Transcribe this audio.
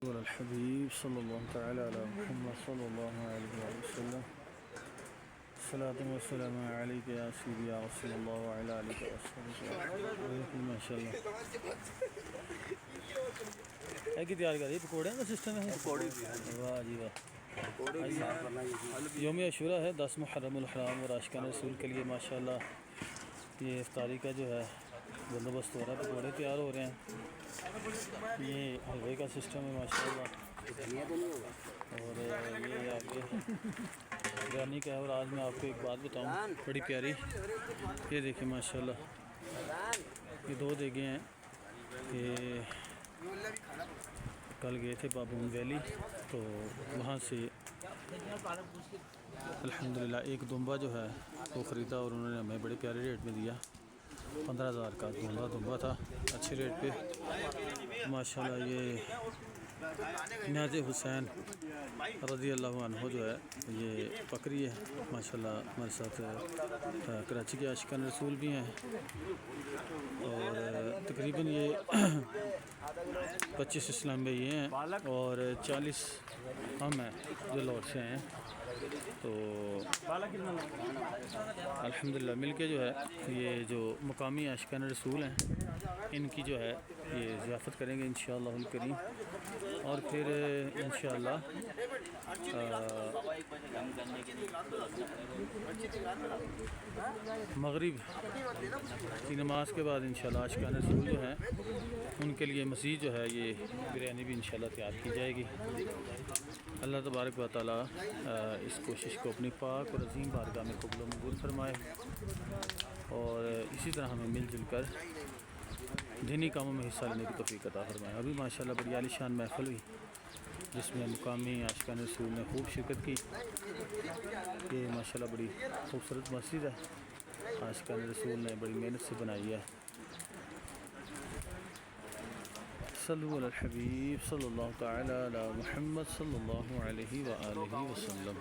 الحبیب صلی اللہ تعالی علی محمد صلی اللہ علیہ وسلم صلاۃ و سلام علیک یا سیدی یا رسول اللہ علیہ وسلم ماشاء اللہ ہے کہ تیار کر پکوڑے کا سسٹم ہے واہ جی واہ یوم عاشورہ ہے 10 محرم الحرام اور عاشقان رسول کے لیے ماشاء اللہ یہ افطاری کا جو ہے بندوبست ہو رہا ہے پکوڑے تیار ہو رہے ہیں یہ حلوے کا سسٹم ہے ماشاء اللہ اور یہ آپ کے بریانی کا ہے اور آج میں آپ کو ایک بات بتاؤں بڑی پیاری یہ دیکھیں ماشاء اللہ یہ 2 دیگیں ہیں کہ کل گئے تھے بابون ویلی تو وہاں سے الحمدللہ ایک دمبا جو ہے وہ خریدا اور انہوں نے ہمیں بڑے پیارے ریٹ میں دیا 15,000 کا دمبا تھا اچھے ریٹ پہ ماشاءاللہ یہ نیاز حسین رضی اللہ عنہ جو ہے یہ بکری ہے ماشاءاللہ ہمارے ساتھ کراچی کے عاشقان رسول بھی ہیں اور تقریباً یہ 25 اسلام میں یہ ہیں اور 40 ہم ہیں جو لاہور سے ہیں تو الحمدللہ مل کے جو ہے یہ جو مقامی عاشقان رسول ہیں ان کی جو ہے یہ ضیافت کریں گے انشاءاللہ الکریم اور پھر انشاءاللہ مغرب کی نماز کے بعد انشاءاللہ عاشقان رسول جو ہیں ان کے لیے مزید جو ہے یہ بریانی بھی انشاءاللہ تیار کی جائے گی اللہ تبارک و تعالیٰ اس کوشش کو اپنی پاک اور عظیم بارگاہ میں قبول و منظور فرمائے اور اسی طرح ہمیں مل جل کر دینی کاموں میں حصہ لینے کی توفیق عطا فرمائے ابھی ماشاءاللہ بڑی عالی شان محفل ہوئی جس میں مقامی عاشقان رسول نے خوب شرکت کی یہ ماشاءاللہ بڑی خوبصورت مسجد ہے عاشقان رسول نے بڑی محنت سے بنائی ہے صلو علی الحبیب صلی اللہ تعالی علی محمد صلی اللہ علیہ وآلہ وسلم